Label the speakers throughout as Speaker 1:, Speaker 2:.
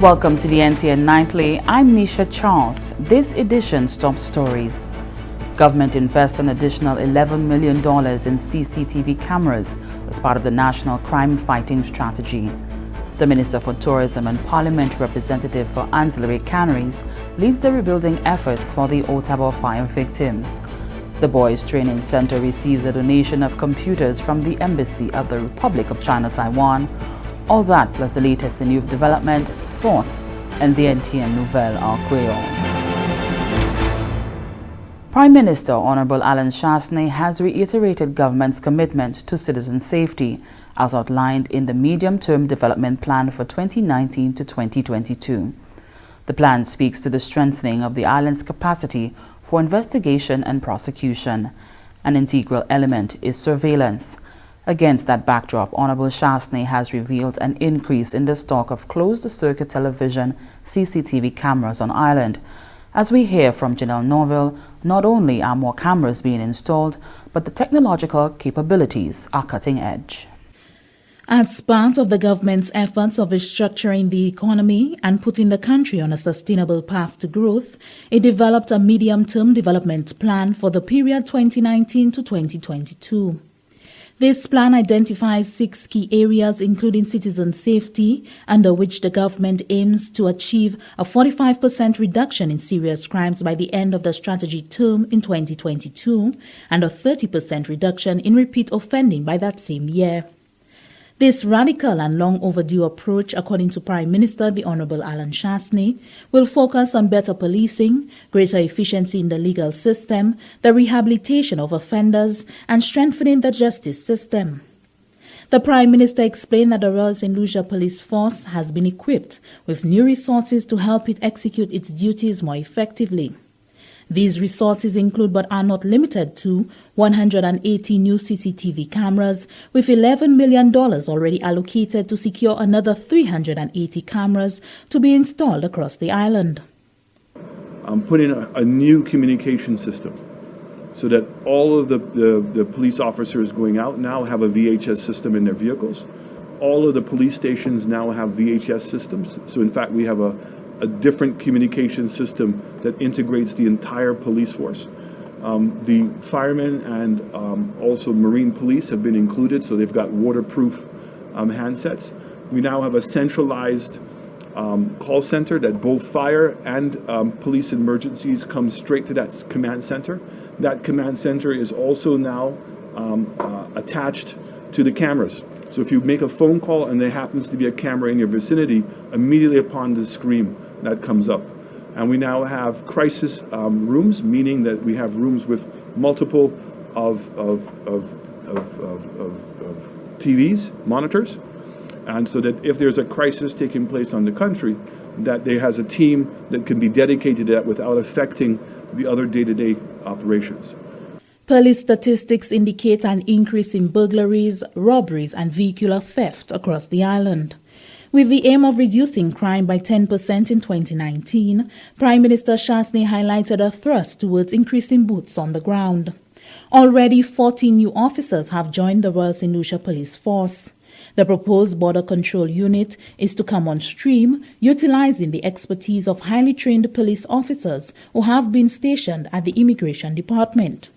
Speaker 1: Welcome to the NTN Nightly. I'm Nisha Charles. This edition's top stories. Government invests an additional $11 million in CCTV cameras as part of the National Crime Fighting Strategy. The Minister for Tourism and Parliamentary Representative for Anse La Raye, Canaries leads the rebuilding efforts for the Au Tabor fire victims. The Boys Training Center receives a donation of computers from the Embassy of the Republic of China, Taiwan. All that plus the latest in youth development, sports, and the NTN Nouvelle en Creole. Prime Minister Honorable Alain Chastanet has reiterated government's commitment to citizen safety as outlined in the Medium-Term Development Plan for 2019 to 2022. The plan speaks to the strengthening of the island's capacity for investigation and prosecution. An integral element is surveillance. Against that backdrop, Honorable Chastanet has revealed an increase in the stock of closed-circuit television CCTV cameras on island. As we hear from Janelle Norville, not only are more cameras being installed, but the technological capabilities are cutting edge.
Speaker 2: As part of the government's efforts of restructuring the economy and putting the country on a sustainable path to growth, it developed a medium-term development plan for the period 2019 to 2022. This plan identifies 6 key areas including citizen safety, under which the government aims to achieve a 45% reduction in serious crimes by the end of the strategy term in 2022 and a 30% reduction in repeat offending by that same year. This radical and long overdue approach, according to Prime Minister the Honorable Alain Chastanet, will focus on better policing, greater efficiency in the legal system, the rehabilitation of offenders, and strengthening the justice system. The Prime Minister explained that the Royal St. Lucia Police Force has been equipped with new resources to help it execute its duties more effectively. These resources include but are not limited to 180 new CCTV cameras, with $11 million already allocated to secure another 380 cameras to be installed across the island.
Speaker 3: Put in a new communication system so that all of the police officers going out now have a VHS system in their vehicles. All of the police stations now have VHS systems. So in fact, we have a different communication system that integrates the entire police force. The firemen and also marine police have been included, so they've got waterproof handsets. We now have a centralized call center that both fire and police emergencies come straight to that command center. That command center is also now attached to the cameras. So if you make a phone call and there happens to be a camera in your vicinity, immediately upon the scream, that comes up. And we now have crisis rooms, meaning that we have rooms with multiple of TVs, monitors, and so that if there's a crisis taking place on the country, that there has a team that can be dedicated to that without affecting the other day-to-day operations.
Speaker 2: Police statistics indicate an increase in burglaries, robberies, and vehicular theft across the island. With the aim of reducing crime by 10% in 2019, Prime Minister Chastanet highlighted a thrust towards increasing boots on the ground. Already 14 new officers have joined the Royal St. Lucia Police Force. The proposed border control unit is to come on stream, utilizing the expertise of highly trained police officers who have been stationed at the Immigration Department.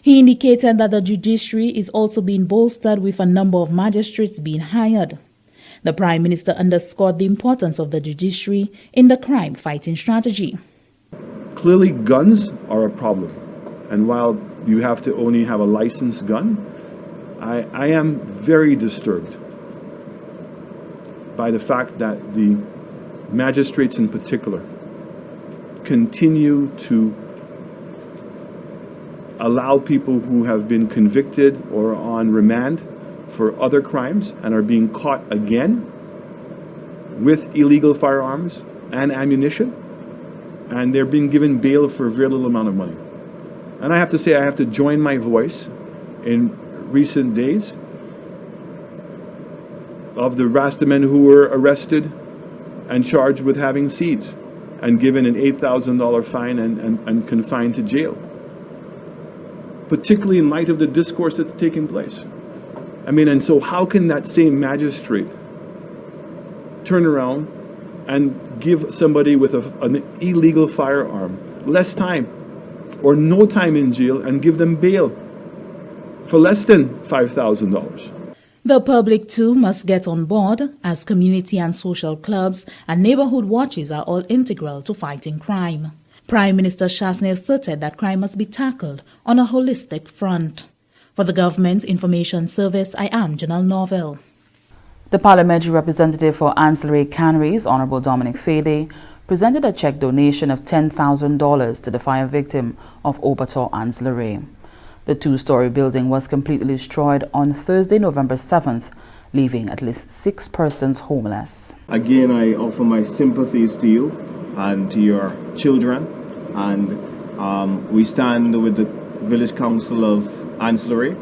Speaker 2: He indicated that the judiciary is also being bolstered with a number of magistrates being hired. The Prime Minister underscored the importance of the judiciary in the crime-fighting strategy.
Speaker 3: Clearly, guns are a problem. And while you have to only have a licensed gun, I am very disturbed by the fact that the magistrates in particular continue to allow people who have been convicted or on remand for other crimes and are being caught again with illegal firearms and ammunition, and they're being given bail for a very little amount of money. And I have to say, I have to join my voice in recent days of the Rastamen who were arrested and charged with having seeds and given an $8,000 fine and confined to jail, particularly in light of the discourse that's taking place. I mean, and so how can that same magistrate turn around and give somebody with an illegal firearm less time or no time in jail and give them bail for less than $5,000.
Speaker 2: The public too must get on board, as community and social clubs and neighborhood watches are all integral to fighting crime. Prime Minister Chasney asserted that crime must be tackled on a holistic front. For the Government Information Service, I am Janelle Norville.
Speaker 1: The Parliamentary Representative for Anse La Raye Canaries, Honorable Dominic Fede, presented a check donation of $10,000 to the fire victim of Au Tabor, Anse La Raye. The two-story building was completely destroyed on Thursday, November 7th, leaving at least 6 persons homeless.
Speaker 4: Again, I offer my sympathies to you and to your children, and we stand with the Village Council of Anse La Raye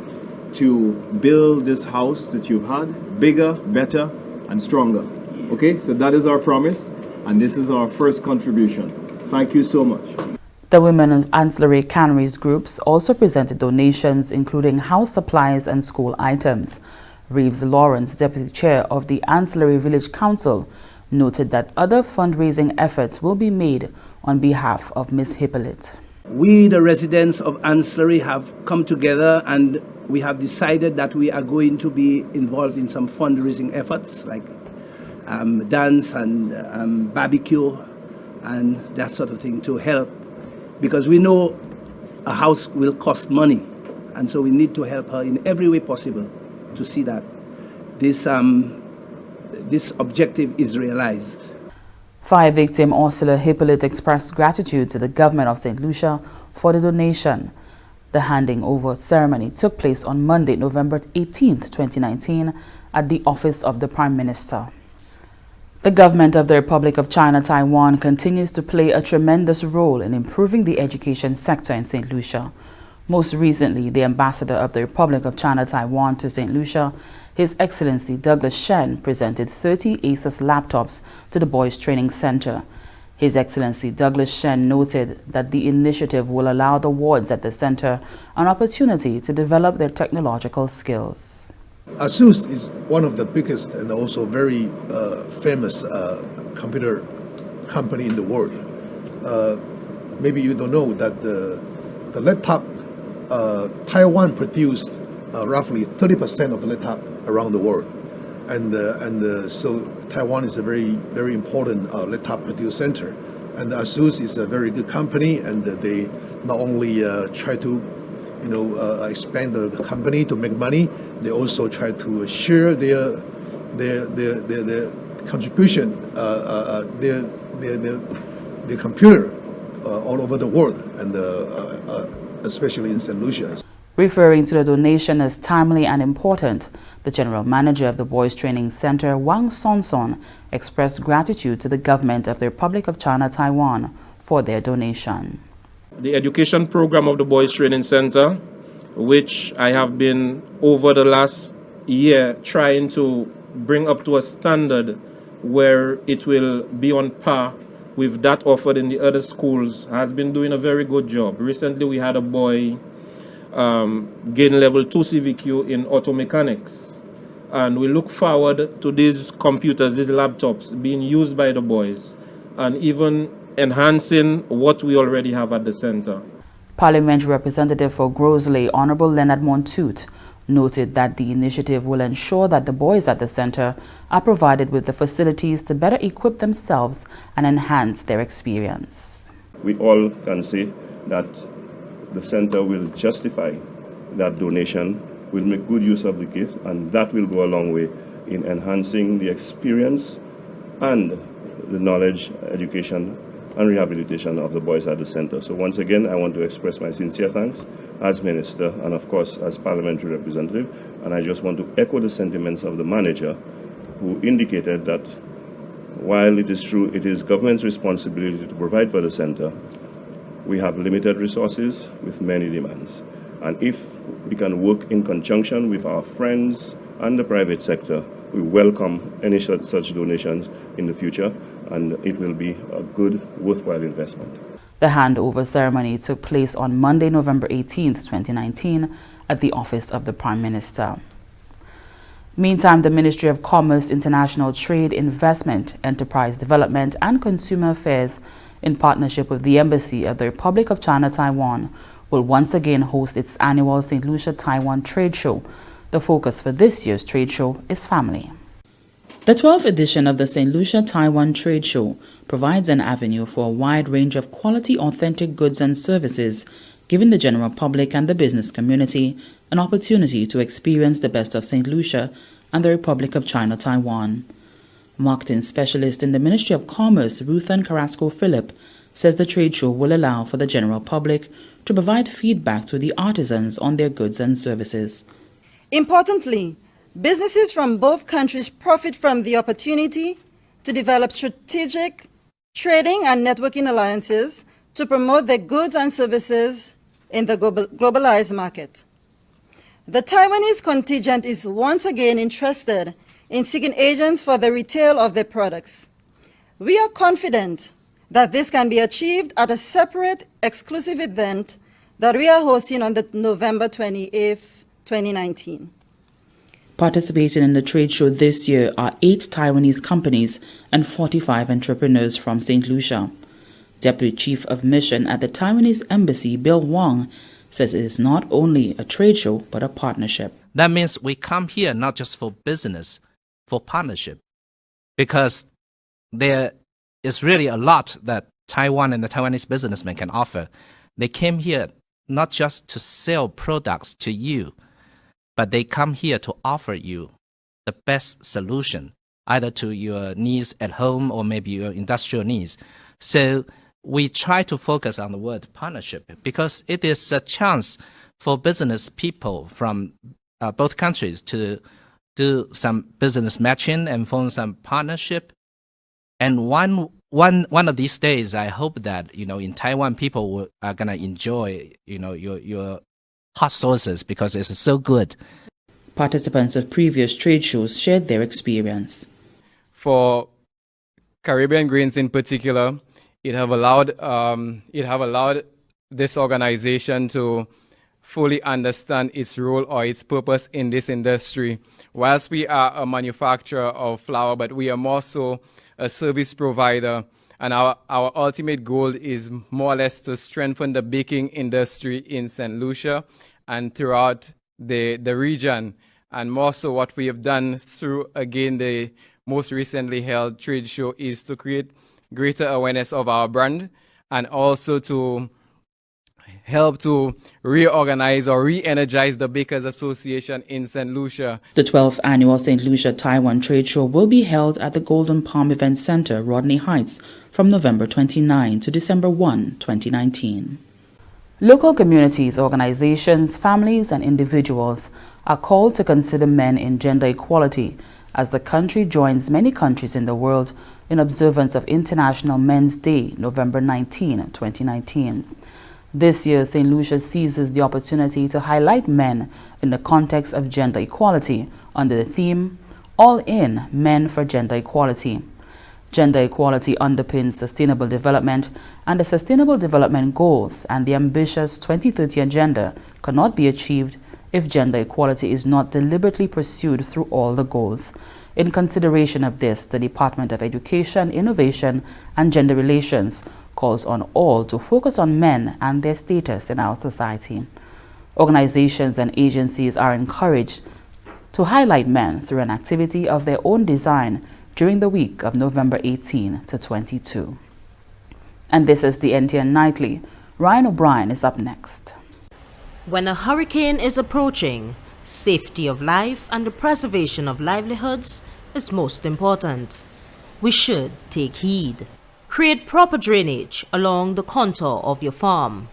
Speaker 4: to build this house that you've had bigger, better, and stronger. Okay, so that is our promise, and this is our first contribution. Thank you so much.
Speaker 1: The women of Anse La Raye Canaries groups also presented donations including house supplies and school items. Reeves Lawrence, Deputy Chair of the Anse La Raye Village Council, noted that other fundraising efforts will be made on behalf of Ms. Hippolyte.
Speaker 5: We, the residents of Anse La Raye, have come together and we have decided that we are going to be involved in some fundraising efforts like dance and barbecue and that sort of thing to help, because we know a house will cost money, and so we need to help her in every way possible to see that this objective is realized.
Speaker 1: Fire victim Ursula Hippolyte expressed gratitude to the government of St. Lucia for the donation. The handing over ceremony took place on Monday, November 18, 2019, at the office of the Prime Minister. The government of the Republic of China, Taiwan continues to play a tremendous role in improving the education sector in St. Lucia. Most recently, the ambassador of the Republic of China, Taiwan to St. Lucia, His Excellency Douglas Shen, presented 30 ASUS laptops to the Boys Training Center. His Excellency Douglas Shen noted that the initiative will allow the wards at the center an opportunity to develop their technological skills.
Speaker 6: ASUS is one of the biggest and also very famous computer company in the world. Maybe you don't know that the laptop Taiwan produced roughly 30% of the laptop around the world, and so Taiwan is a very important laptop produce center, and ASUS is a very good company, and they not only try to expand the company to make money, they also try to share their contribution, their computer all over the world, and especially in St. Lucia.
Speaker 1: Referring to the donation as timely and important, the General Manager of the Boys Training Center, Wang Sonson, expressed gratitude to the government of the Republic of China, Taiwan for their donation.
Speaker 7: The education program of the Boys Training Center, which I have been over the last year trying to bring up to a standard where it will be on par with that offered in the other schools, has been doing a very good job. Recently we had a boy gain level 2 CVQ in auto mechanics, and we look forward to these computers, these laptops being used by the boys and even enhancing what we already have at the center.
Speaker 1: Parliamentary Representative for Grosley, Honorable Leonard Montoute, noted that the initiative will ensure that the boys at the center are provided with the facilities to better equip themselves and enhance their experience.
Speaker 8: We all can say that the center will justify that donation, will make good use of the gift, and that will go a long way in enhancing the experience and the knowledge, education, and rehabilitation of the boys at the center. So once again, I want to express my sincere thanks as Minister and of course as Parliamentary Representative, and I just want to echo the sentiments of the manager who indicated that while it is true it is government's responsibility to provide for the center, we have limited resources with many demands. And if we can work in conjunction with our friends and the private sector, we welcome any such donations in the future, and it will be a good, worthwhile investment.
Speaker 1: The handover ceremony took place on Monday, November 18, 2019, at the office of the Prime Minister. Meantime, the Ministry of Commerce, International Trade, Investment, Enterprise Development and Consumer Affairs, in partnership with the Embassy of the Republic of China, Taiwan, will once again host its annual St. Lucia Taiwan Trade Show. The focus for this year's trade show is family. The 12th edition of the St. Lucia Taiwan Trade Show provides an avenue for a wide range of quality, authentic goods and services, giving the general public and the business community an opportunity to experience the best of St. Lucia and the Republic of China, Taiwan. Marketing specialist in the Ministry of Commerce, Ruthan Carrasco-Phillip, says the trade show will allow for the general public to provide feedback to the artisans on their goods and services.
Speaker 9: Importantly, businesses from both countries profit from the opportunity to develop strategic trading and networking alliances to promote their goods and services in the globalized market. The Taiwanese contingent is once again interested in seeking agents for the retail of their products. We are confident that this can be achieved at a separate, exclusive event that we are hosting on the November 28th, 2019.
Speaker 1: Participating in the trade show this year are 8 Taiwanese companies and 45 entrepreneurs from St. Lucia. Deputy Chief of Mission at the Taiwanese Embassy, Bill Wong, says it is not only a trade show but a partnership.
Speaker 10: That means we come here not just for business, for partnership, because there is really a lot that Taiwan and the Taiwanese businessmen can offer. They came here not just to sell products to you, but they come here to offer you the best solution, either to your needs at home or maybe your industrial needs. So we try to focus on the word partnership because it is a chance for business people from both countries to do some business matching and form some partnership. And one of these days, I hope that in Taiwan people are gonna enjoy your hot sauces because it's so good.
Speaker 1: Participants of previous trade shows shared their experience.
Speaker 11: For Caribbean grains in particular, it have allowed this organization to fully understand its role or its purpose in this industry. Whilst we are a manufacturer of flour, but we are more so a service provider, and our ultimate goal is more or less to strengthen the baking industry in St. Lucia and throughout the region. And more so what we have done through, again, the most recently held trade show is to create greater awareness of our brand and also to help to reorganize or re-energize the Bakers Association in St. Lucia.
Speaker 1: The 12th annual St. Lucia Taiwan Trade Show will be held at the Golden Palm Event Center, Rodney Heights, from November 29 to December 1, 2019. Local communities, organizations, families, and individuals are called to consider men in gender equality as the country joins many countries in the world in observance of International Men's Day, November 19, 2019. This year, St. Lucia seizes the opportunity to highlight men in the context of gender equality under the theme, All In, Men for Gender Equality. Gender equality underpins sustainable development, and the Sustainable Development Goals and the ambitious 2030 Agenda cannot be achieved if gender equality is not deliberately pursued through all the goals. In consideration of this, the Department of Education, Innovation, and Gender Relations calls on all to focus on men and their status in our society. Organizations and agencies are encouraged to highlight men through an activity of their own design during the week of November 18 to 22. And this is the NTN Nightly. Ryan O'Brien is up next.
Speaker 12: When a hurricane is approaching, safety of life and the preservation of livelihoods is most important. We should take heed. Create proper drainage along the contour of your farm.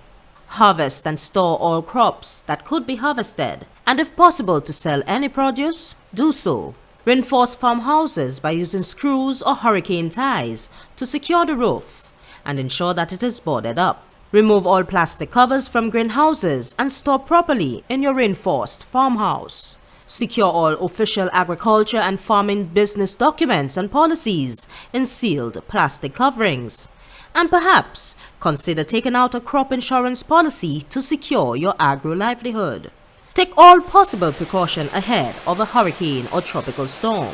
Speaker 12: Harvest and store all crops that could be harvested, and if possible to sell any produce, do so. Reinforce farmhouses by using screws or hurricane ties to secure the roof and ensure that it is boarded up. Remove all plastic covers from greenhouses and store properly in your reinforced farmhouse. Secure all official agriculture and farming business documents and policies in sealed plastic coverings. And perhaps consider taking out a crop insurance policy to secure your agro livelihood. Take all possible precaution ahead of a hurricane or tropical storm.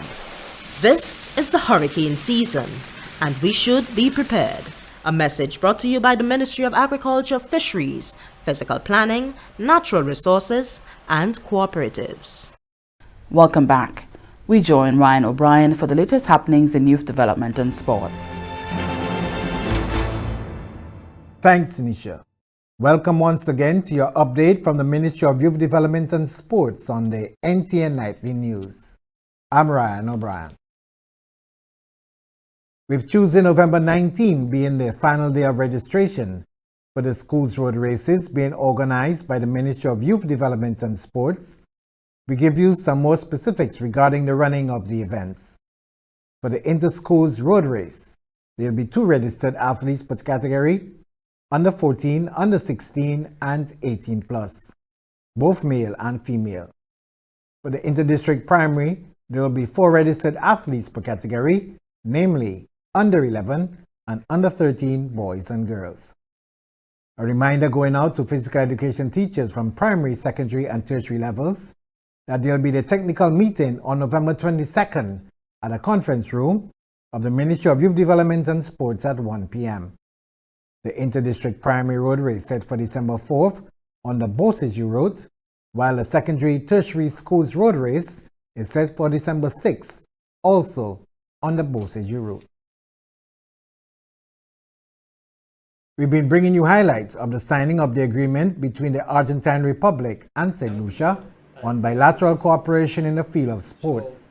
Speaker 12: This is the hurricane season, and we should be prepared. A message brought to you by the Ministry of Agriculture, Fisheries, Physical Planning, Natural Resources, and Cooperatives.
Speaker 1: Welcome back. We join Ryan O'Brien for the latest happenings in youth development and sports.
Speaker 13: Thanks, Lucia. Welcome once again to your update from the Ministry of Youth Development and Sports on the NTN Nightly News. I'm Ryan O'Brien. With Tuesday, November 19 being the final day of registration for the schools road races being organized by the Ministry of Youth Development and Sports, we give you some more specifics regarding the running of the events. For the inter-schools road race, there will be 2 registered athletes per category, under 14, under 16, and 18 plus, both male and female. For the inter-district primary, there will be 4 registered athletes per category, namely under 11 and under 13 boys and girls. A reminder going out to physical education teachers from primary, secondary, and tertiary levels that there will be the technical meeting on November 22nd at a conference room of the Ministry of Youth Development and Sports at 1 p.m. The inter-district primary road race set for December 4th on the Beausejour route, while the secondary tertiary schools road race is set for December 6th, also on the Beausejour route. We've been bringing you highlights of the signing of the agreement between the Argentine Republic and St. Lucia on bilateral cooperation in the field of sports.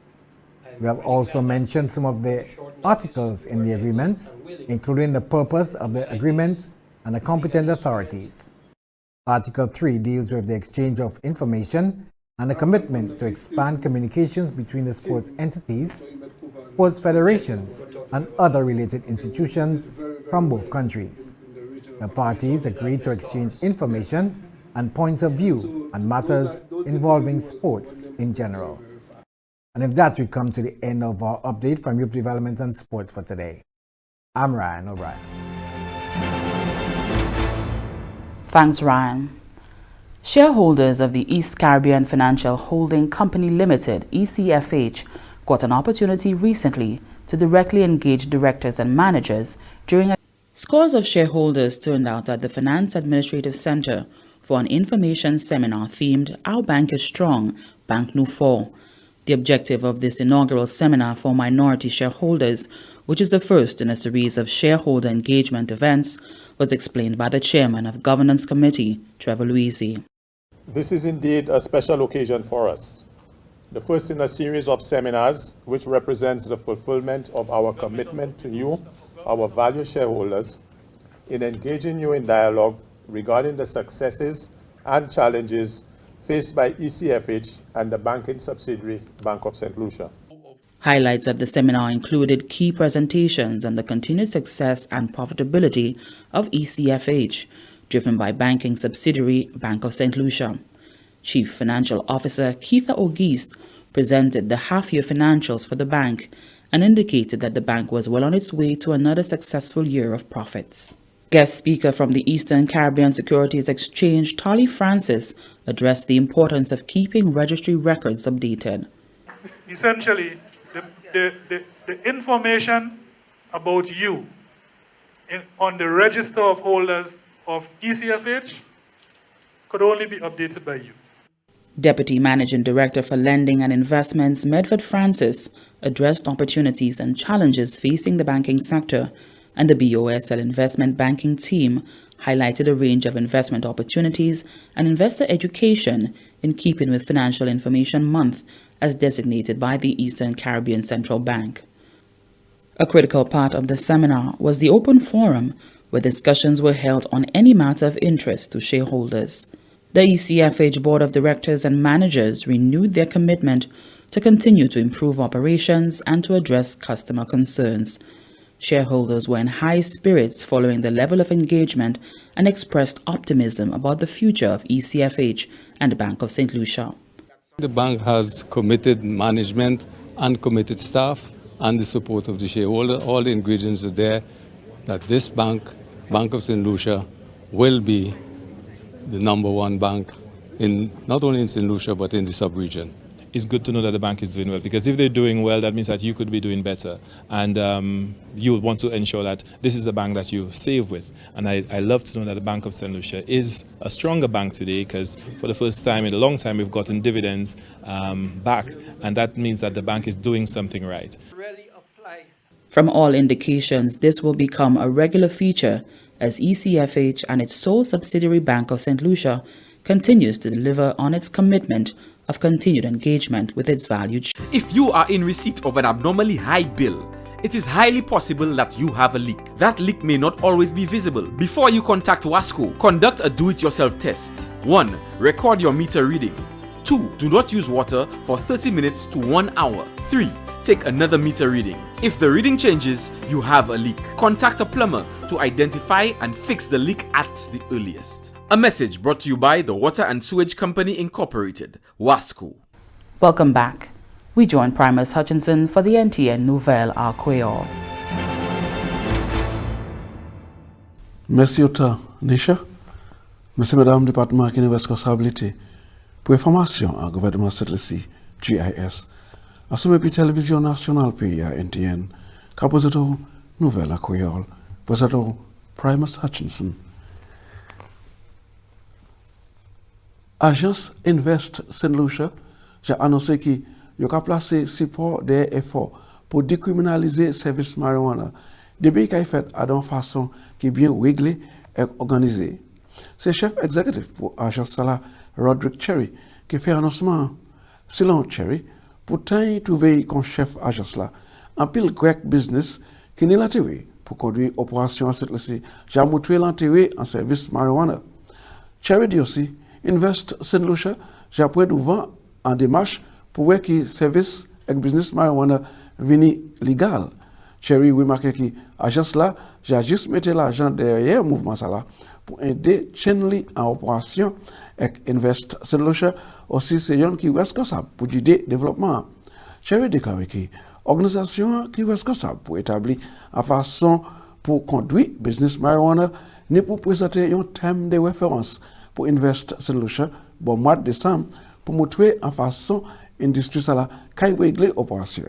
Speaker 13: We have also mentioned some of the articles in the agreement, including the purpose of the agreement and the competent authorities. Article 3 deals with the exchange of information and the commitment to expand communications between the sports entities, sports federations, and other related institutions from both countries. The parties agreed to exchange information and points of view on matters involving sports in general. And with that, we come to the end of our update from Youth Development and Sports for today. I'm Ryan O'Brien.
Speaker 1: Thanks, Ryan. Shareholders of the East Caribbean Financial Holding Company Limited, ECFH, got an opportunity recently to directly engage directors and managers during a Scores of shareholders turned out at the Finance Administrative Center for an information seminar themed Our Bank is Strong, Bank Nous Fort. The objective of this inaugural seminar for minority shareholders, which is the first in a series of shareholder engagement events, was explained by the chairman of Governance Committee, Trevor Louisi.
Speaker 14: This is indeed a special occasion for us. The first in a series of seminars which represents the fulfillment of our commitment to you, our valued shareholders, in engaging you in dialogue regarding the successes and challenges faced by ECFH and the banking subsidiary Bank of St. Lucia.
Speaker 1: Highlights of the seminar included key presentations on the continued success and profitability of ECFH, driven by banking subsidiary Bank of St. Lucia. Chief Financial Officer Keitha Auguste presented the half-year financials for the bank and indicated that the bank was well on its way to another successful year of profits. Guest speaker from the Eastern Caribbean Securities Exchange, Tolly Francis, addressed the importance of keeping registry records updated.
Speaker 15: Essentially, the information about you on the register of holders of ECFH could only be updated by you.
Speaker 1: Deputy Managing Director for Lending and Investments, Medford Francis, addressed opportunities and challenges facing the banking sector, and the BOSL investment banking team highlighted a range of investment opportunities and investor education in keeping with Financial Information Month as designated by the Eastern Caribbean Central Bank. A critical part of the seminar was the open forum where discussions were held on any matter of interest to shareholders. The ECFH Board of Directors and Managers renewed their commitment to continue to improve operations and to address customer concerns. Shareholders were in high spirits following the level of engagement and expressed optimism about the future of ECFH and the Bank of St. Lucia.
Speaker 16: The bank has committed management and committed staff and the support of the shareholder. All the ingredients are there that this bank, Bank of St. Lucia, will be the #1 bank not only in St. Lucia, but in the sub-region.
Speaker 17: It's good to know that the bank is doing well, because if they're doing well, that means that you could be doing better. And you would want to ensure that this is the bank that you save with. And I love to know that the Bank of St. Lucia is a stronger bank today, because for the first time in a long time, we've gotten dividends back. And that means that the bank is doing something right.
Speaker 1: From all indications, this will become a regular feature as ECFH and its sole subsidiary Bank of St. Lucia continues to deliver on its commitment of continued engagement with its valued.
Speaker 18: If you are in receipt of an abnormally high bill, it is highly possible that you have a leak. That leak may not always be visible. Before you contact WASCO, conduct a do-it-yourself test. 1. Record your meter reading. 2. Do not use water for 30 minutes to 1 hour. 3. Take another meter reading. If the reading changes, you have a leak. Contact a plumber to identify and fix the leak at the earliest. A message brought to you by the Water and Sewage Company Incorporated, WASCO.
Speaker 1: Welcome back. We join Primus Hutchinson for the NTN Nouvelle à Créole.
Speaker 19: Merci autant, Nisha. Merci Madame Département qui nous responsabilité pour information en gouvernement Saint-Lucie, GIS. Assumé puis télévision nationale pays à NTN, caposato Nouvelle à Créole, posato Primus Hutchinson. Agence Invest St. Lucia, j'ai annoncé qu'il y a placé support des efforts pour décriminaliser le service marijuana, depuis qu'il est fait d'une façon qui est bien réglée et organisée. C'est le chef exécutif pour l'agence là, Roderick Cherry, qui fait annoncement. Selon Cherry, pourtant il trouve comme chef agence là, un pile grec business qui n'est l'intérêt pour conduire opération à cette liste, j'ai montré l'intérêt en service marijuana. Cherry dit aussi, Invest St. Lucia, j'ai appris devant en démarche pour voir que le service et le business marijuana vini légal. Cherry remarque que l'agence là, j'ai juste mis l'argent derrière le mouvement ça là pour aider Chenley en opération avec Invest St. Lucia. Aussi, c'est un qui est responsable pour le développement. Cherry déclaré que l'organisation qui est responsable pour établir la façon pour conduire le business marijuana n'est pour présenter un thème de référence pour Invest St. Lucia bon mois de décembre pour montrer en façon industrie ça qui régler opération.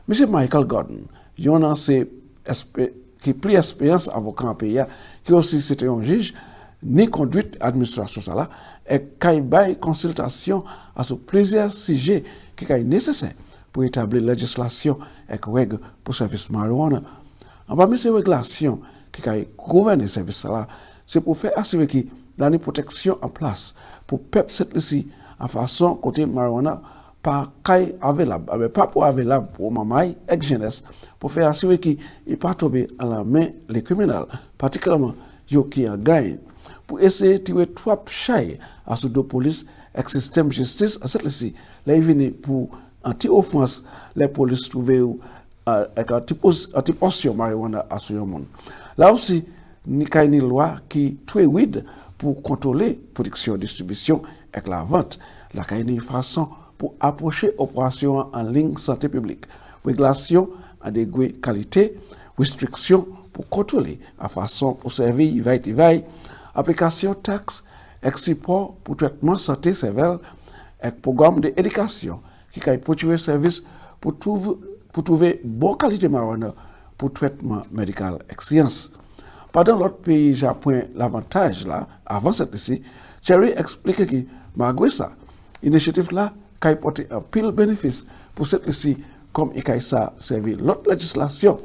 Speaker 19: Monsieur Michael Gordon, il y en a qui plus expérience avocat en pays qui aussi c'était un juge ni conduite administration ça et qui bail consultation à ce plusieurs sujets qui est nécessaire pour établir législation et règles pour service marijuana. En parmi ces régulations qui gouvernent service ça c'est pour faire assurer que dans protection en place pour peuple cette ici en façon côté marijuana pas caille available pas pour available pour maman et jeunesse pour faire assurer qu'il n'est pas tombé à la main les criminels particulièrement ceux qui en gagnent pour essayer de tirer trop chay à ce de police et système justice à cette ici là il vient pour anti-offense les polices trouver avec un type portion marijuana à ce monde là aussi ni une loi qui très vide pour contrôler production, distribution et la vente. La une façon pour approcher opération en ligne santé publique. Régulation à degré qualité, restriction pour contrôler la façon pour servir veille application taxe, support pour traitement santé sévère et programme d'éducation qui peut produire service pour trouver bonne qualité marijuana pour traitement médical et science. Pendant l'autre pays, j'ai point l'avantage là, avant cette ici, Cherry explique que, malgré ça, l'initiative là, qui porté un pile bénéfice pour cette ici, comme il a servi l'autre législation,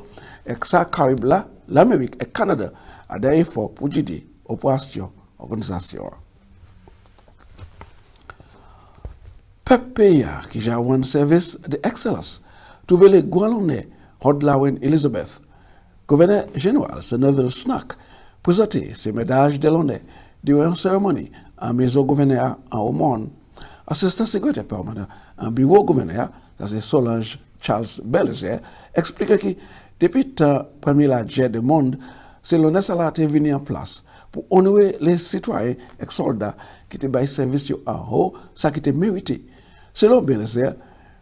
Speaker 19: et que ça, Caraïbes là, l'Amérique et le Canada, a des efforts pour aider opération, organisation. Peuple pays qui j'ai un service d'excellence, trouvé les Gualonais, Hodlawen Elizabeth, gouverneur général Seneville Snack présenté ces médailles de l'honneur durant une cérémonie en maison gouverneur en Oman. Assistant secrétaire permanent en bureau gouverneur, c'est Solange Charles Belizer, explique que depuis le temps premier la jet du monde, c'est l'honneur ça été venu en place pour honorer les citoyens et soldats qui étaient baillés service en haut, ça qui était mérité. Selon Belizer,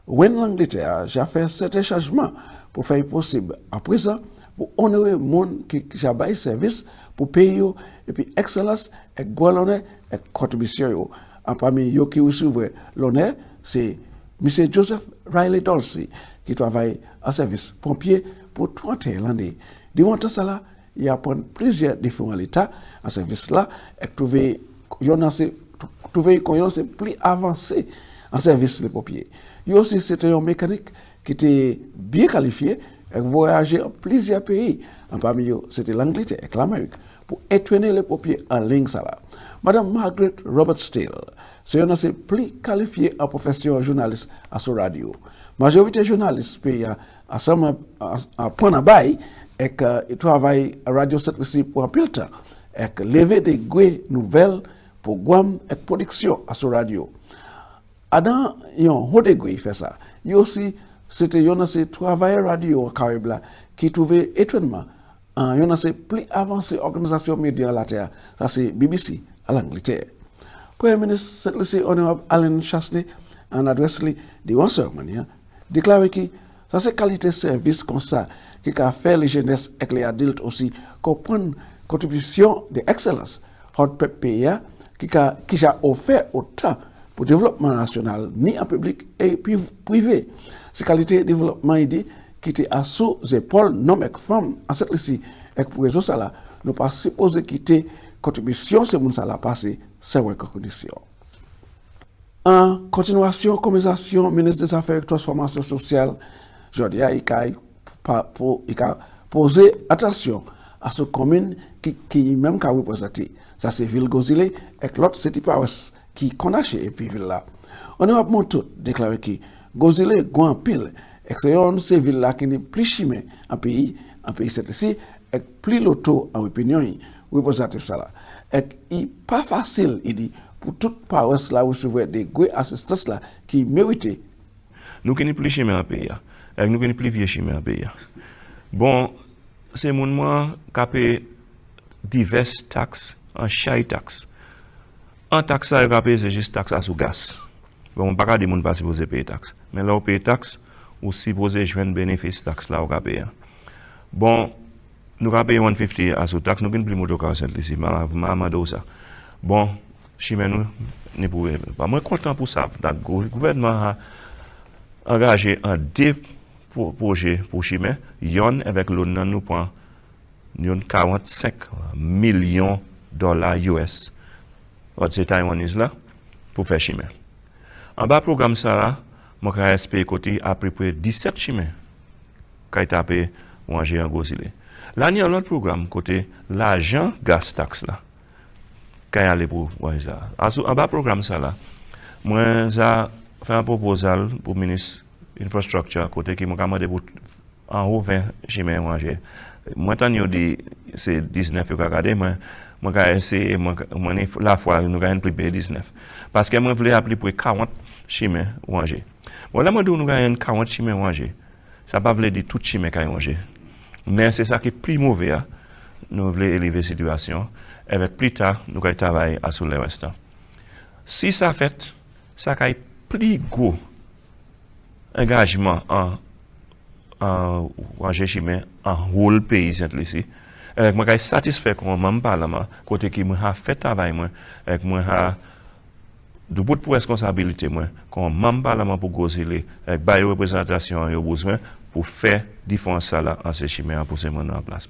Speaker 19: when l'Angleterre a fait cet changement pour faire possible à présent pour honorer le monde qui a baillé service pour payer et puis excellence et gualonner et contribution Parmi eux qui recevraient l'honneur, c'est M. Joseph Riley Dolce, qui travaille en service pompier pour 31 années. Durant tout ça, il y a plusieurs différents états en service là, et trouver qu'on est plus avancé en service les pompiers. Il aussi c'était un mécanique qui était bien qualifié et voyager en plusieurs pays. Parmi eux, c'était l'Angleterre et l'Amérique pour entraîner les pompiers en ligne. Madame Margaret Robert Steele, c'est une assez plus qualifiée en profession journaliste à ce radio. Majorité journalistes pays à point à bail et qu'ils travaillent à Radio 7 pour un peu de temps et que lever des nouvelles pour Guam et production à ce radio. Adam, il y a un degré fait ça. Il y a aussi, c'était un travail radio au Caraïbes qui trouvait étonnamment il y a une plus avancée organisation média à la terre, ça c'est BBC à l'Angleterre. Premier ministre, c'est honorable Alan Chasney, en adresse de 11 heures, déclaré que ça c'est qualité de service comme ça, qui a fait les jeunesses et les adultes aussi comprendre contribution d'excellence hors pays qui a offert autant pour le développement national, ni en public et privé. Ces qualités de développement dit qui était à sous épaules non avec femmes à cette liste et pour raison ça là nous pas supposé quitter contribution c'est mon ça là passé c'est une condition. En continuation conversation ministre des Affaires et Transformation sociale Jordi a posé attention à ce commune qui même qu'a représenté ça c'est ville Gozile et l'autre c'est Powers qui connaît et puis ville là on a monté déclaré que Gozile grand pile et c'est une ville là qui n'est plus chimé en pays c'est ici et plus l'auto en opinion représentatif ça là et il pas facile il dit pour toute Powers là recevoir des gros assistance là qui méritent
Speaker 8: nous qui n'est plus chimé en pays et nous qui n'est plus vieux chimé en pays bon c'est mon moi qui diverses taxes en chai taxe en taxe ça c'est juste taxe sur gaz bon pas dire monde pas supposé payer taxe mais là on paye taxe ou supposé joindre bénéfice taxe là au payer bon nous avons payé 150 à sous taxe nous gagne plus moto 47 ici maman ça bon chimé nous ne pouvons pas moi content pour ça le gouvernement a engagé un deux projets pour chimé yon avec l'ONU nous prend 45 millions dollars US c'est Taiwanese là pour faire chimé en bas programme ça là moi espère côté à peu près 17 chimé qui tapé manger en Gozile là il y a l'autre programme côté l'argent gas tax là qui aller pour ça en bas programme ça là moi ça fait un proposal pour ministre infrastructure côté qui m'a demandé pour en haut 20 chimé manger moi tant dit c'est 19 que regarder moi essayer la fois nous gagne plus 19 parce que moi voulais appeler pour 40 chimé manger bon là moi nous gagne 40 chimé manger ça pas veut dire tout chimé qui manger mais c'est ça qui est plus mauvais nous voulons élever la situation avec plus tard nous allons travailler à sur le reste si ça fait ça qui plus gros engagement en manger chimé en whole pays ici avec moi satisfait comme membre parlement côté qui m'a fait travail moi avec moi de bout de responsabilité moi comme membre parlement pour Gozile avec bail représentation yo besoin pour faire différence ça là en ce chimé pour ce monde en place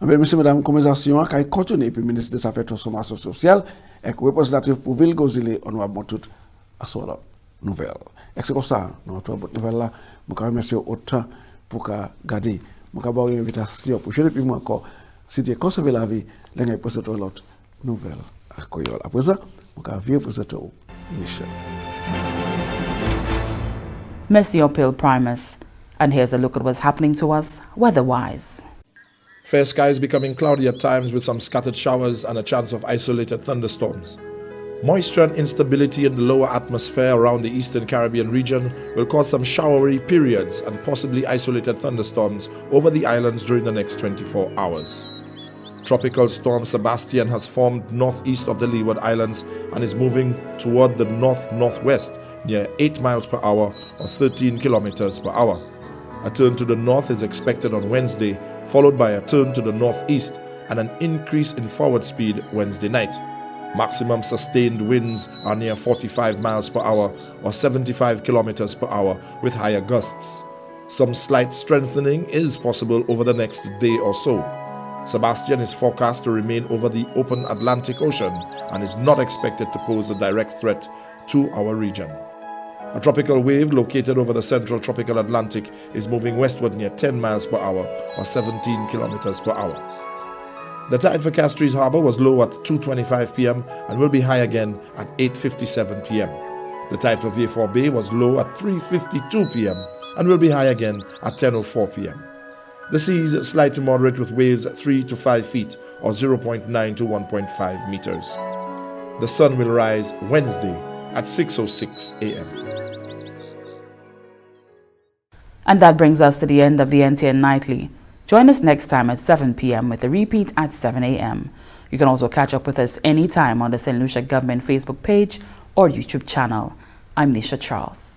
Speaker 19: monsieur madame conversation qui continue puis ministre des Affaires et Transformation sociale et représentatif pour ville Gozile on va bon tout à soir nouvelle et c'est comme ça notre nouvelle là je remercie autant pour garder je avoir une invitation pour jeudi puis moi encore si tu conserver la vie là ngay présenter l'autre nouvelle à Koyol après ça je viens présenter Michel
Speaker 1: Merci Opil Primus. And here's a look at what's happening to us weather-wise.
Speaker 20: Fair skies becoming cloudy at times with some scattered showers and a chance of isolated thunderstorms. Moisture and instability in the lower atmosphere around the eastern Caribbean region will cause some showery periods and possibly isolated thunderstorms over the islands during the next 24 hours. Tropical storm Sebastian has formed northeast of the Leeward Islands and is moving toward the north-northwest near 8 miles per hour or 13 kilometers per hour. A turn to the north is expected on Wednesday, followed by a turn to the northeast and an increase in forward speed Wednesday night.
Speaker 14: Maximum sustained winds are near 45 miles per hour or 75 kilometers per hour with higher gusts. Some slight strengthening is possible over the next day or so. Sebastian is forecast to remain over the open Atlantic Ocean and is not expected to pose a direct threat to our region. A tropical wave located over the central tropical Atlantic is moving westward near 10 miles per hour or 17 kilometers per hour. The tide for Castries Harbour was low at 2:25 p.m. and will be high again at 8:57 p.m. The tide for Vieux-Fort Bay was low at 3:52 p.m. and will be high again at 10:04 p.m. The seas slight to moderate with waves at 3 to 5 feet or 0.9 to 1.5 meters. The sun will rise Wednesday at 6:06 a.m.
Speaker 1: And that brings us to the end of the NTN Nightly. Join us next time at 7 p.m. with a repeat at 7 a.m. You can also catch up with us anytime on the St. Lucia Government Facebook page or YouTube channel. I'm Nisha Charles.